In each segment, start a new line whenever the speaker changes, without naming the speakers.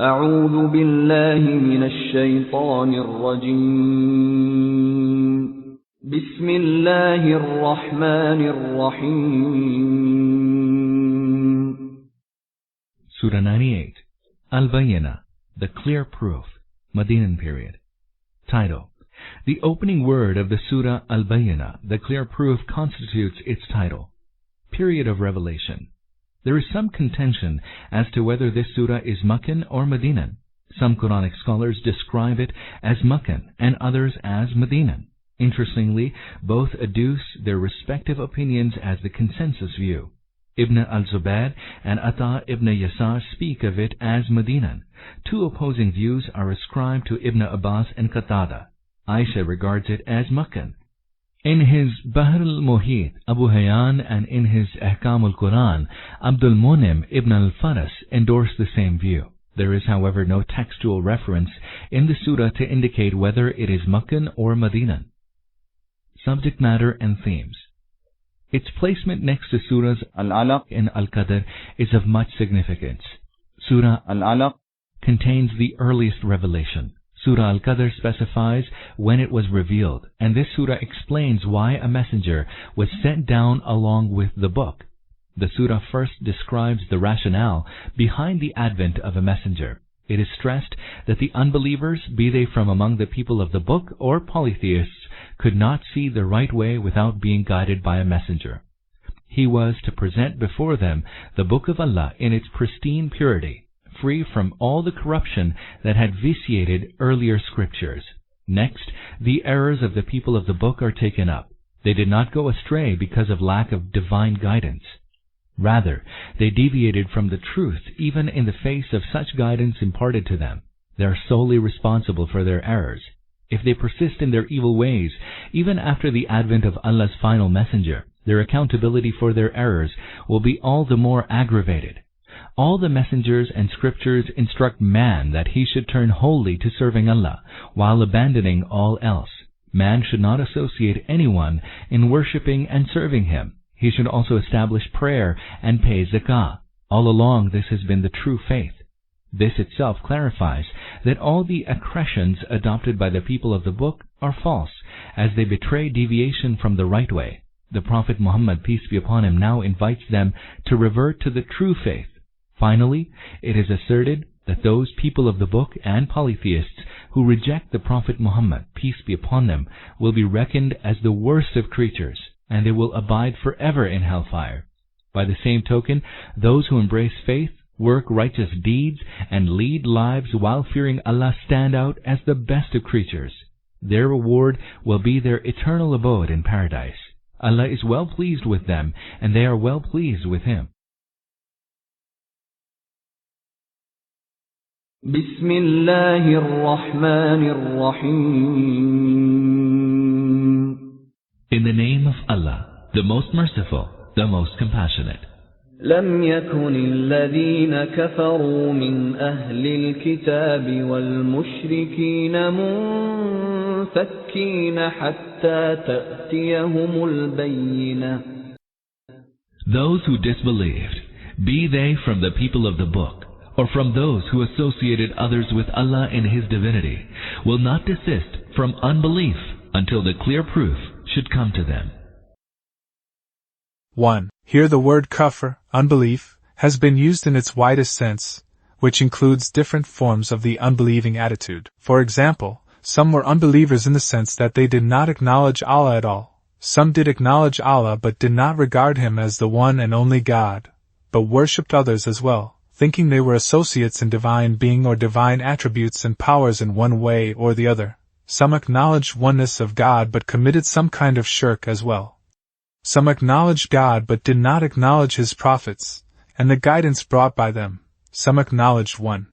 أعوذ بالله من الشيطان الرجيم بسم الله الرحمن الرحيم
Surah 98, Al-Bayyina, the clear proof, Medinan period. Title. The opening word of the Surah Al-Bayyina, the clear proof, constitutes its title. Period of revelation. There is some contention as to whether this surah is Makkan or Medinan. Some Quranic scholars describe it as Makkan and others as Medinan. Interestingly, both adduce their respective opinions as the consensus view. Ibn al-Zubayr and Ata ibn Yasar speak of it as Medinan. Two opposing views are ascribed to Ibn Abbas and Qatada. Aisha regards it as Makkan. In his Bahr al-Muhit, Abu Hayyan, and in his Ahkam al-Quran, Abdul Munim ibn al-Faras endorsed the same view. There is, however, no textual reference in the surah to indicate whether it is Makkan or Medinan. Subject matter and themes. Its placement next to surahs Al-Alaq and Al-Qadr is of much significance. Surah Al-Alaq contains the earliest revelation. Surah Al-Qadr specifies when it was revealed, and this surah explains why a messenger was sent down along with the book. The surah first describes the rationale behind the advent of a messenger. It is stressed that the unbelievers, be they from among the people of the book or polytheists, could not see the right way without being guided by a messenger. He was to present before them the book of Allah in its pristine purity, free from all the corruption that had vitiated earlier scriptures. Next, the errors of the people of the book are taken up. They did not go astray because of lack of divine guidance. Rather, they deviated from the truth even in the face of such guidance imparted to them. They are solely responsible for their errors. If they persist in their evil ways, even after the advent of Allah's final messenger, their accountability for their errors will be all the more aggravated. All the messengers and scriptures instruct man that he should turn wholly to serving Allah, while abandoning all else. Man should not associate anyone in worshipping and serving him. He should also establish prayer and pay zakah. All along this has been the true faith. This itself clarifies that all the accretions adopted by the people of the book are false, as they betray deviation from the right way. The Prophet Muhammad, peace be upon him, now invites them to revert to the true faith. Finally, it is asserted that those people of the book and polytheists who reject the Prophet Muhammad, peace be upon them, will be reckoned as the worst of creatures, and they will abide forever in hellfire. By the same token, those who embrace faith, work righteous deeds, and lead lives while fearing Allah stand out as the best of creatures. Their reward will be their eternal abode in paradise. Allah is well pleased with them, and they are well pleased with Him.
Bismillahir Rahmanir Rahim.
In the name of Allah, the most merciful, the most compassionate.
لم يكن الذين كفروا من أهل الكتاب والمشركين منفكين حتى تأتيهم البينة.
Those who disbelieved, be they from the people of the book, or from those who associated others with Allah in His divinity, will not desist from unbelief until the clear proof should come to them.
1. Here the word kufr, unbelief, has been used in its widest sense, which includes different forms of the unbelieving attitude. For example, some were unbelievers in the sense that they did not acknowledge Allah at all. Some did acknowledge Allah but did not regard Him as the one and only God, but worshipped others as well, thinking they were associates in divine being or divine attributes and powers in one way or the other. Some acknowledged oneness of God but committed some kind of shirk as well. Some acknowledged God but did not acknowledge His prophets, and the guidance brought by them. Some acknowledged one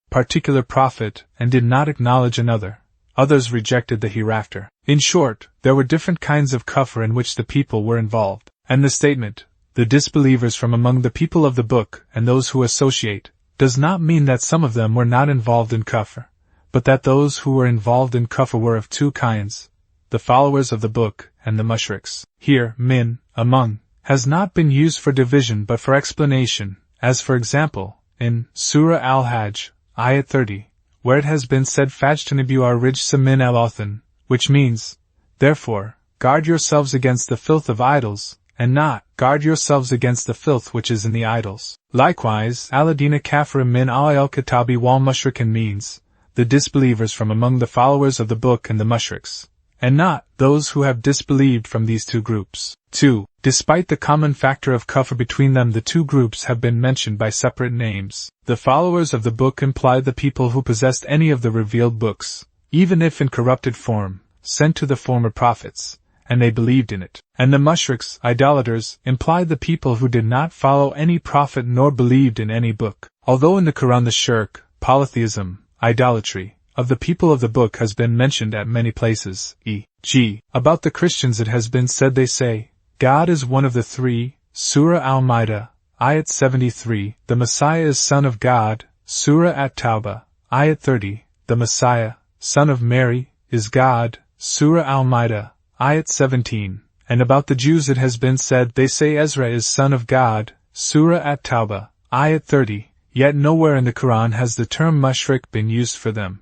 particular prophet and did not acknowledge another. Others rejected the hereafter. In short, there were different kinds of kufr in which the people were involved, and the statement, the disbelievers from among the people of the book and those who associate, does not mean that some of them were not involved in kufr, but that those who were involved in kufr were of two kinds, the followers of the book and the mushriks. Here, min, among, has not been used for division but for explanation, as for example, in Surah Al-Hajj, Ayat 30, where it has been said Fajtanibu ar-rijsa min al-awthan, which means, therefore, guard yourselves against the filth of idols, and not, guard yourselves against the filth which is in the idols. Likewise, Alladina kafara min al-kitabi wal mushrikin means, the disbelievers from among the followers of the book and the mushriks, and not, those who have disbelieved from these two groups. 2. Despite the common factor of kufr between them, the two groups have been mentioned by separate names. The followers of the book imply the people who possessed any of the revealed books, even if in corrupted form, sent to the former prophets, and they believed in it. And the mushriks, idolaters, imply the people who did not follow any prophet nor believed in any book. Although in the Quran the shirk, polytheism, idolatry, of the people of the book has been mentioned at many places, e.g., about the Christians it has been said they say, God is one of the three, Surah Al-Ma'idah, Ayat 73, the Messiah is Son of God, Surah At-Tawbah, Ayat 30, the Messiah, Son of Mary, is God, Surah Al-Ma'idah, Ayat 17, and about the Jews it has been said they say Ezra is Son of God, Surah At-Tawbah, Ayat 30, yet nowhere in the Quran has the term mushrik been used for them.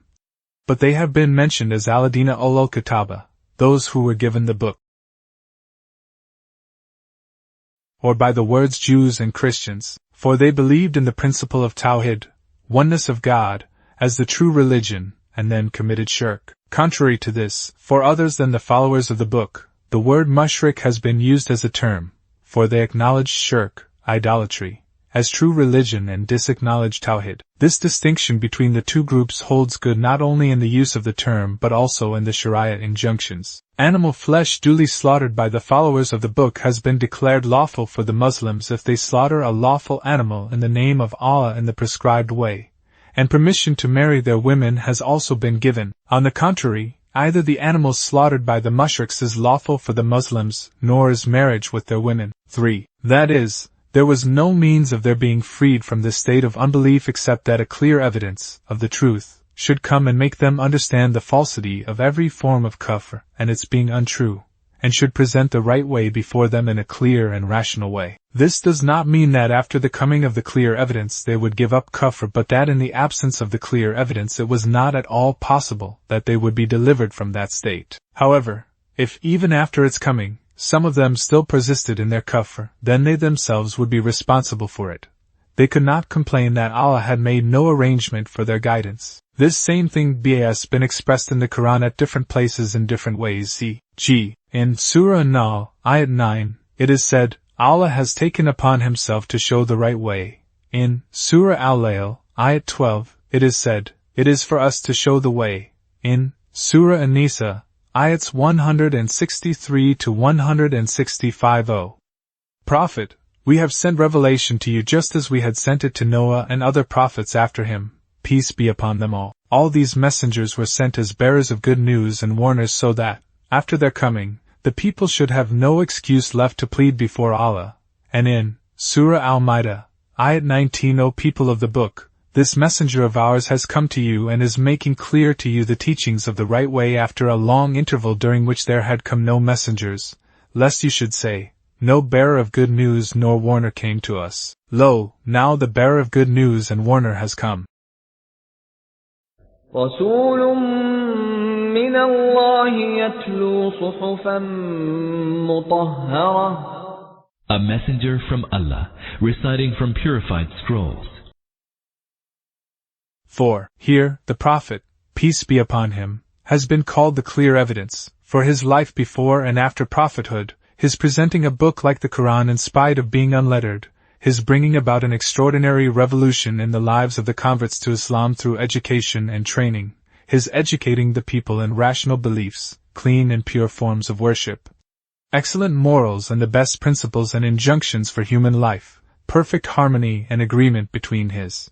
But they have been mentioned as Alladina ulul kitaba, those who were given the book. Or by the words Jews and Christians, for they believed in the principle of Tawhid, oneness of God, as the true religion, and then committed shirk. Contrary to this, for others than the followers of the book, the word mushrik has been used as a term, for they acknowledged shirk, idolatry, as true religion and disacknowledged Tawhid. This distinction between the two groups holds good not only in the use of the term but also in the Sharia injunctions. Animal flesh duly slaughtered by the followers of the book has been declared lawful for the Muslims if they slaughter a lawful animal in the name of Allah in the prescribed way, and permission to marry their women has also been given. On the contrary, either the animal slaughtered by the mushriks is lawful for the Muslims, nor is marriage with their women. 3. That is, there was no means of their being freed from this state of unbelief except that a clear evidence of the truth should come and make them understand the falsity of every form of kufr and its being untrue, and should present the right way before them in a clear and rational way. This does not mean that after the coming of the clear evidence they would give up kufr, but that in the absence of the clear evidence it was not at all possible that they would be delivered from that state. However, if even after its coming, some of them still persisted in their kufr, then they themselves would be responsible for it. They could not complain that Allah had made no arrangement for their guidance. This same thing has been expressed in the Quran at different places in different ways. C.G. In Surah An-Nahl, Ayat 9, it is said, Allah has taken upon himself to show the right way. In Surah Al-Layl, Ayat 12, it is said, it is for us to show the way. In Surah An-Nisa, Ayats 163 to 165. O Prophet, we have sent revelation to you just as we had sent it to Noah and other prophets after him, peace be upon them all. All these messengers were sent as bearers of good news and warners so that, after their coming, the people should have no excuse left to plead before Allah. And in Surah Al-Ma'idah, Ayat 19, O people of the book, this messenger of ours has come to you and is making clear to you the teachings of the right way after a long interval during which there had come no messengers, lest you should say, no bearer of good news nor warner came to us. Lo, now the bearer of good news and warner has come.
رسول من الله يتلو صحفا مطهرة.
A messenger from Allah, reciting from purified scrolls.
4. Here, the Prophet, peace be upon him, has been called the clear evidence, for his life before and after prophethood, his presenting a book like the Quran in spite of being unlettered, his bringing about an extraordinary revolution in the lives of the converts to Islam through education and training, his educating the people in rational beliefs, clean and pure forms of worship, excellent morals and the best principles and injunctions for human life, perfect harmony and agreement between his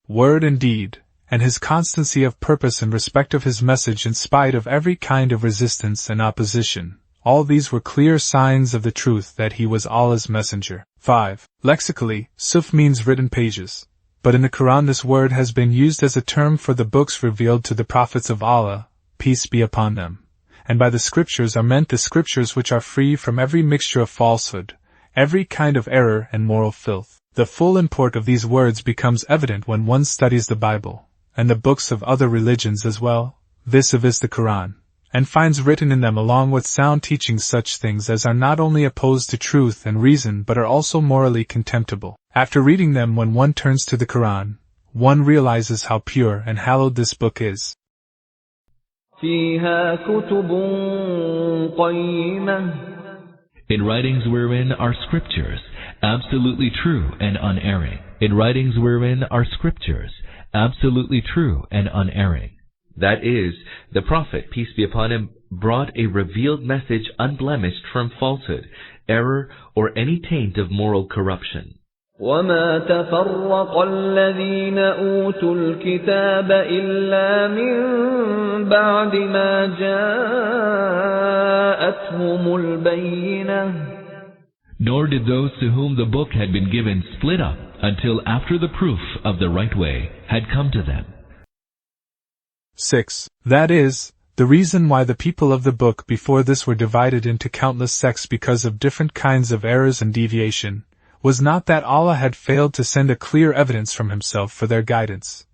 word and deed, and his constancy of purpose in respect of his message in spite of every kind of resistance and opposition. All these were clear signs of the truth that he was Allah's messenger. 5. Lexically, Suf means written pages, but in the Quran this word has been used as a term for the books revealed to the prophets of Allah, peace be upon them, and by the scriptures are meant the scriptures which are free from every mixture of falsehood, every kind of error and moral filth. The full import of these words becomes evident when one studies the Bible, and the books of other religions as well, vis-a-vis the Quran, and finds written in them along with sound teachings such things as are not only opposed to truth and reason but are also morally contemptible. After reading them, when one turns to the Quran, one realizes how pure and hallowed this book is.
فيها كتب قيمة.
In writings wherein are scriptures, absolutely true and unerring. In writings wherein are scriptures, absolutely true and unerring. That is, the Prophet, peace be upon him, brought a revealed message unblemished from falsehood, error, or any taint of moral corruption.
وما تفرق الذين أوتوا الكتاب إلا من بعد ما جاءتهم البينة.
Nor did those to whom the book had been given split up until after the proof of the right way had come to them.
6. That is, the reason why the people of the book before this were divided into countless sects because of different kinds of errors and deviation, was not that Allah had failed to send a clear evidence from Himself for their guidance,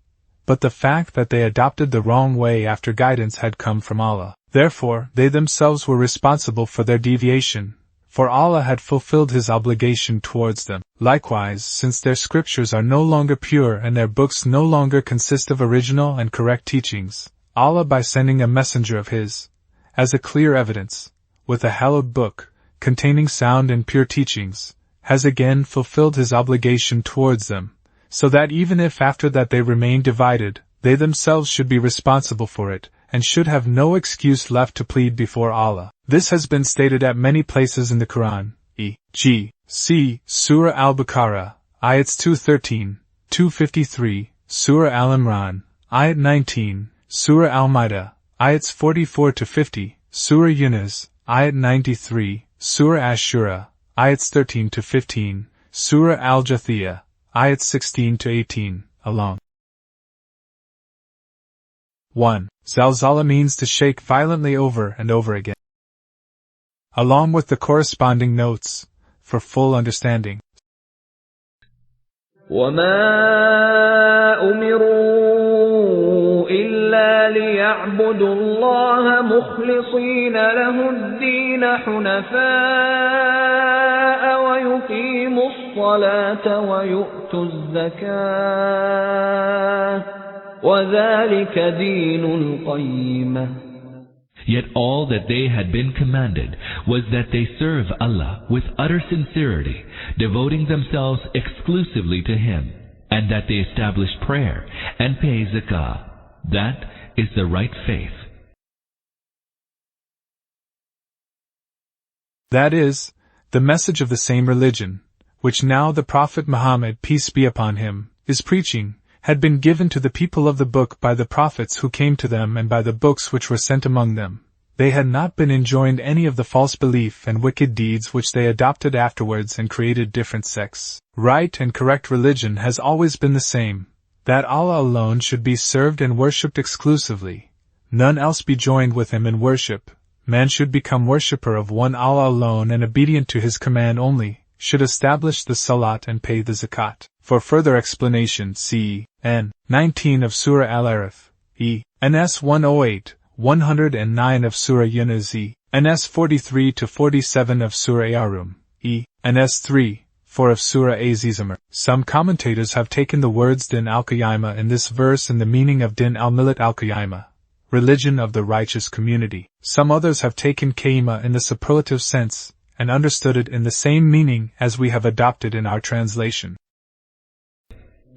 but the fact that they adopted the wrong way after guidance had come from Allah. Therefore, they themselves were responsible for their deviation, for Allah had fulfilled His obligation towards them. Likewise, since their scriptures are no longer pure and their books no longer consist of original and correct teachings, Allah, by sending a messenger of His, as a clear evidence, with a hallowed book, containing sound and pure teachings, has again fulfilled His obligation towards them, so that even if after that they remain divided, they themselves should be responsible for it, and should have no excuse left to plead before Allah. This has been stated at many places in the Quran, e.g., see Surah Al-Baqarah, ayats 213, 253, Surah Al-Imran, ayat 19, Surah Al-Ma'idah, ayats 44-50, Surah Yunus, ayat 93, Surah Ash-Shura, ayats 13-15, Surah Al-Jathiyah, ayats 16-18, along. 1. Zalzala means to shake violently over and over again. Along with the corresponding notes, for full understanding.
وَمَا أُمِرُوا إِلَّا لِيَعْبُدُوا اللَّهَ مُخْلِصِينَ لَهُ الدِّينَ حُنَفَاءَ وَيُقِيمُوا الصَّلَاةَ وَيُؤْتُوا الزَّكَاةَ وَذَلِكَ دِينُ الْقَيِّمَةِ.
Yet all that they had been commanded was that they serve Allah with utter sincerity, devoting themselves exclusively to Him, and that they establish prayer and pay zakah. That is the right faith.
That is, the message of the same religion, which now the Prophet Muhammad, peace be upon him, is preaching, had been given to the people of the book by the prophets who came to them and by the books which were sent among them. They had not been enjoined any of the false belief and wicked deeds which they adopted afterwards and created different sects. Right and correct religion has always been the same, that Allah alone should be served and worshipped exclusively, none else be joined with Him in worship. Man should become worshipper of one Allah alone and obedient to His command only, should establish the salat and pay the zakat. For further explanation see N. 19 of Surah Al-Araf, E. Ns 108, 109 of Surah Yunus, E. Ns 43-47 of Surah Arum, E. Ns 3, 4 of Surah Az-Zumar. Some commentators have taken the words Din al-Qiyamah in this verse in the meaning of Din al-Millat al-Qiyamah, religion of the righteous community. Some others have taken Qiyamah in the superlative sense, and understood it in the same meaning as we have adopted in our translation.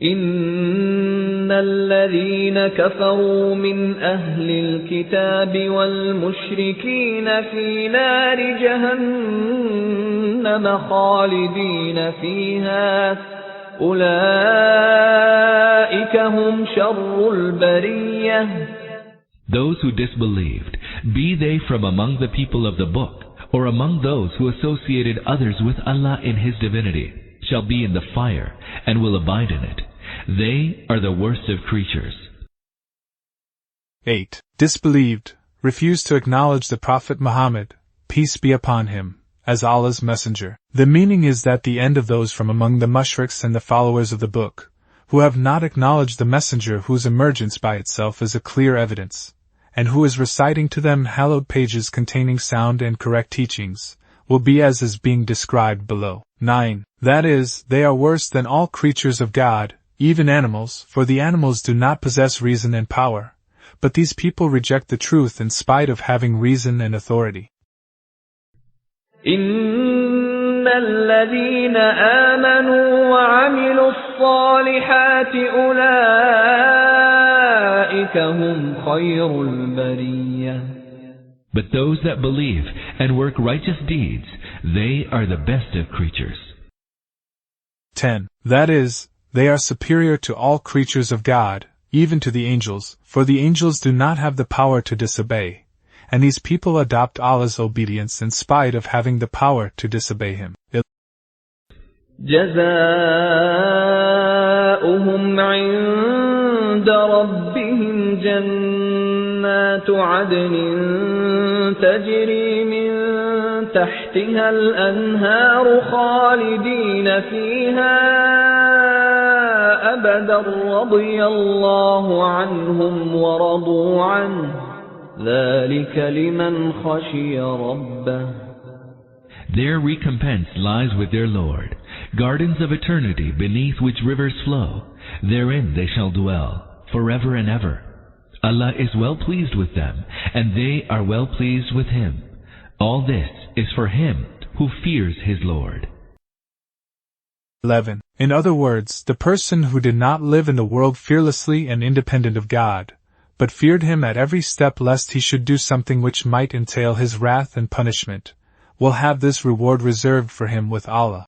إِنَّ الَّذِينَ كَفَرُوا مِنْ أَهْلِ الْكِتَابِ وَالْمُشْرِكِينَ فِي نَارِ جَهَنَّمَ خَالِدِينَ فِيهَا أُولَئِكَ هُمْ شَرُّ الْبَرِيَّةِ.
Those who disbelieved, be they from among the people of the book, or among those who associated others with Allah in His divinity, shall be in the fire, and will abide in it. They are the worst of creatures.
8. Disbelieved, refused to acknowledge the Prophet Muhammad, peace be upon him, as Allah's messenger. The meaning is that the end of those from among the mushriks and the followers of the book, who have not acknowledged the messenger whose emergence by itself is a clear evidence, and who is reciting to them hallowed pages containing sound and correct teachings, will be as is being described below. 9. That is, they are worse than all creatures of God, even animals, for the animals do not possess reason and power, but these people reject the truth in spite of having reason and authority.
إن الذين آمنوا وعملوا الصالحات أولئك هم خير البرية.
But those that believe and work righteous deeds, they are the best of creatures.
10. That is, they are superior to all creatures of God, even to the angels, for the angels do not have the power to disobey, and these people adopt Allah's obedience in spite of having the power to disobey Him.
جزاؤهم عند ربهم جنات عدن تجري من تحتها الأنهار خالدين فيها أبدا رضي الله عنهم ورضوا عنه ذلك لمن خشي ربه.
Their recompense lies with their Lord, gardens of eternity beneath which rivers flow. Therein they shall dwell, forever and ever. Allah is well pleased with them, and they are well pleased with Him. All this is for him who fears his Lord.
11. In other words, the person who did not live in the world fearlessly and independent of God, but feared Him at every step lest he should do something which might entail His wrath and punishment, will have this reward reserved for him with Allah.